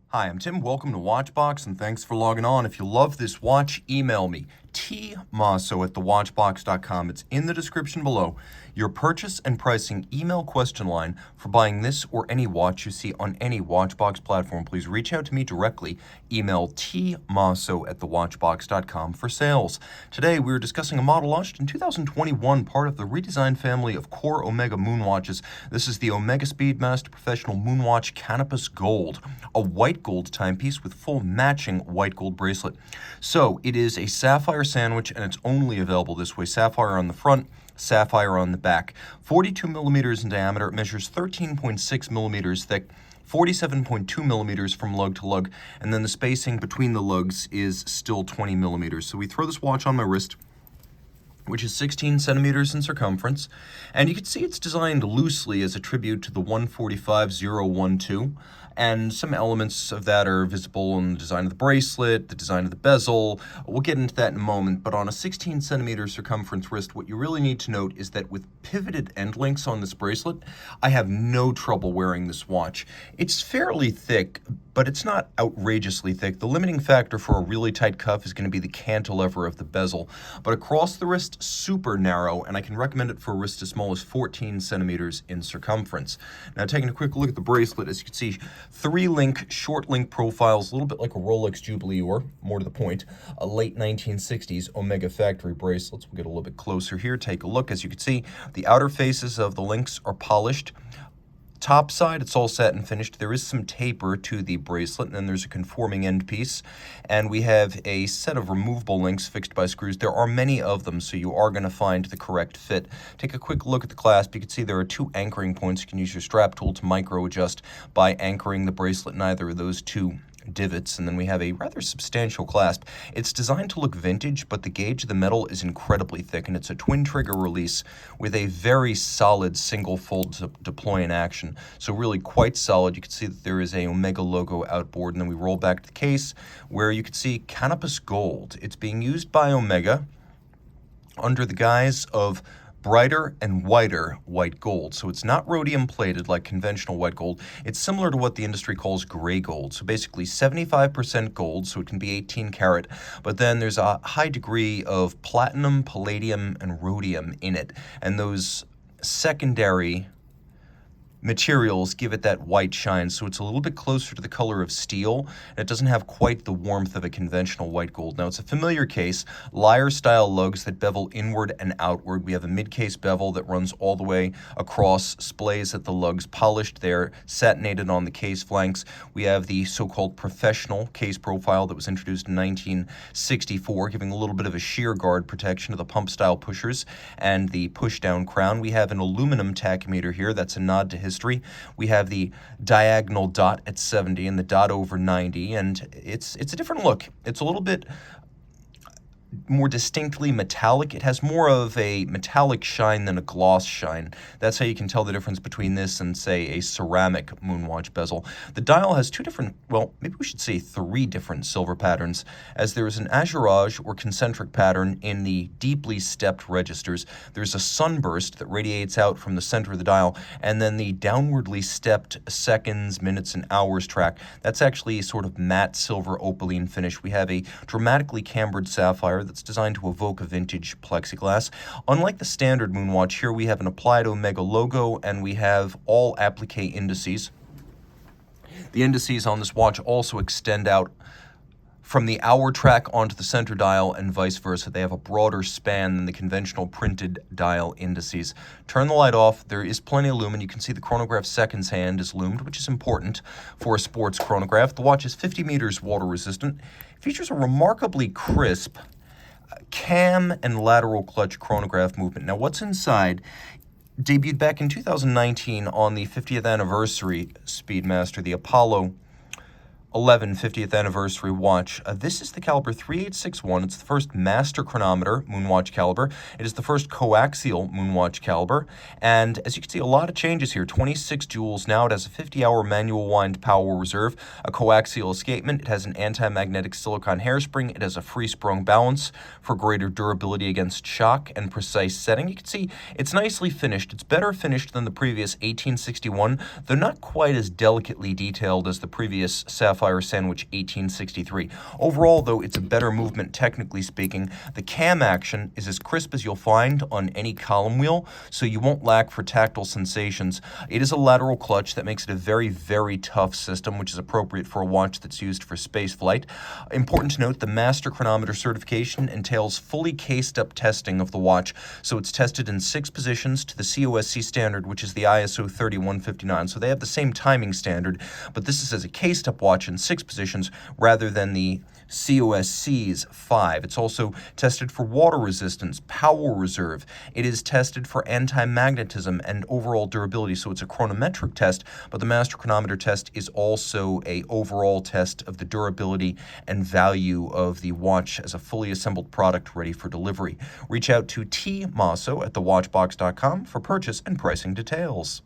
Hi, I'm Tim. Welcome to Watchbox, and thanks for logging on. If you love this watch, email me, tmosso@thewatchbox.com. It's in the description below. Your purchase and pricing email question line for buying this or any watch you see on any Watchbox platform. Please reach out to me directly. Email tmosso@thewatchbox.com for sales. Today, we're discussing a model launched in 2021, part of the redesigned family of core Omega Moonwatches. This is the Omega Speedmaster Professional Moonwatch Canopus Gold, a white gold timepiece with full matching white gold bracelet. So it is a sapphire sandwich, and it's only available this way. Sapphire on the front, sapphire on the back. 42 millimeters in diameter. It measures 13.6 millimeters thick, 47.2 millimeters from lug to lug, and then the spacing between the lugs is still 20 millimeters. So we throw this watch on my wrist, which is 16 centimeters in circumference, and you can see it's designed loosely as a tribute to the 145-012, and some elements of that are visible in the design of the bracelet, the design of the bezel. We'll get into that in a moment, but on a 16 centimeter circumference wrist, what you really need to note is that with pivoted end links on this bracelet, I have no trouble wearing this watch. It's fairly thick, but it's not outrageously thick. The limiting factor for a really tight cuff is going to be the cantilever of the bezel, but across the wrist, super narrow, and I can recommend it for a wrist as small as 14 centimeters in circumference. Now, taking a quick look at the bracelet, as you can see, 3-link, short link profiles, a little bit like a Rolex Jubilee, or more to the point, a late 1960s Omega factory bracelets. We'll get a little bit closer here. Take a look. As you can see, the outer faces of the links are polished. Top side, it's all satin finished. There is some taper to the bracelet, and then there's a conforming end piece. And we have a set of removable links fixed by screws. There are many of them, so you are going to find the correct fit. Take a quick look at the clasp. You can see there are 2 anchoring points. You can use your strap tool to micro adjust by anchoring the bracelet in either of those 2 divots, and then we have a rather substantial clasp. It's designed to look vintage, but the gauge of the metal is incredibly thick, and it's a twin trigger release with a very solid single fold to deploy in action. So really quite solid. You can see that there is a Omega logo outboard, and then we roll back to the case where you can see Canopus Gold. It's being used by Omega under the guise of brighter and whiter white gold. So it's not rhodium plated like conventional white gold. It's similar to what the industry calls gray gold. So basically 75% gold, so it can be 18 karat, but then there's a high degree of platinum, palladium, and rhodium in it. And those secondary materials give it that white shine, so it's a little bit closer to the color of steel, and it doesn't have quite the warmth of a conventional white gold. Now, it's a familiar case, lyre-style lugs that bevel inward and outward. We have a mid-case bevel that runs all the way across, splays at the lugs, polished there, satinated on the case flanks. We have the so-called professional case profile that was introduced in 1964, giving a little bit of a shear guard protection to the pump-style pushers and the push-down crown. We have an aluminum tachymeter here. That's a nod to history. We have the diagonal dot at 70 and the dot over 90, and it's a different look. It's a little bit more distinctly metallic. It has more of a metallic shine than a gloss shine. That's how you can tell the difference between this and, say, a ceramic Moonwatch bezel. The dial has 2 different, well, maybe we should say 3 different silver patterns, as there is an azurage or concentric pattern in the deeply stepped registers. There's a sunburst that radiates out from the center of the dial, and then the downwardly stepped seconds, minutes, and hours track. That's actually a sort of matte silver opaline finish. We have a dramatically cambered sapphire that's designed to evoke a vintage plexiglass. Unlike the standard Moonwatch, here we have an applied Omega logo, and we have all applique indices. The indices on this watch also extend out from the hour track onto the center dial and vice versa. They have a broader span than the conventional printed dial indices. Turn the light off. There is plenty of lumen. You can see the chronograph seconds hand is lumed, which is important for a sports chronograph. The watch is 50 meters water resistant. It features a remarkably crisp cam and lateral clutch chronograph movement. Now, what's inside debuted back in 2019 on the 50th anniversary Speedmaster, the Apollo 11 50th anniversary watch. This is the caliber 3861. It's the first master chronometer Moonwatch caliber. It is the first coaxial Moonwatch caliber. And as you can see, a lot of changes here. 26 joules now. It has a 50-hour manual wind power reserve, a coaxial escapement. It has an anti-magnetic silicone hairspring. It has a free-sprung balance for greater durability against shock and precise setting. You can see it's nicely finished. It's better finished than the previous 1861, though not quite as delicately detailed as the previous Sapphire Sapphire Sandwich 1863. Overall, though, it's a better movement technically speaking. The cam action is as crisp as you'll find on any column wheel, so you won't lack for tactile sensations. It is a lateral clutch that makes it a very, very tough system, which is appropriate for a watch that's used for space flight. Important to note, the Master Chronometer certification entails fully cased-up testing of the watch, so it's tested in 6 positions to the COSC standard, which is the ISO 3159. So they have the same timing standard, but this is as a cased-up watch in 6 positions rather than the COSC's 5. It's also tested for water resistance, power reserve. It is tested for anti-magnetism and overall durability, so it's a chronometric test, but the Master Chronometer test is also a overall test of the durability and value of the watch as a fully assembled product ready for delivery. Reach out to Team Mosso at thewatchbox.com for purchase and pricing details.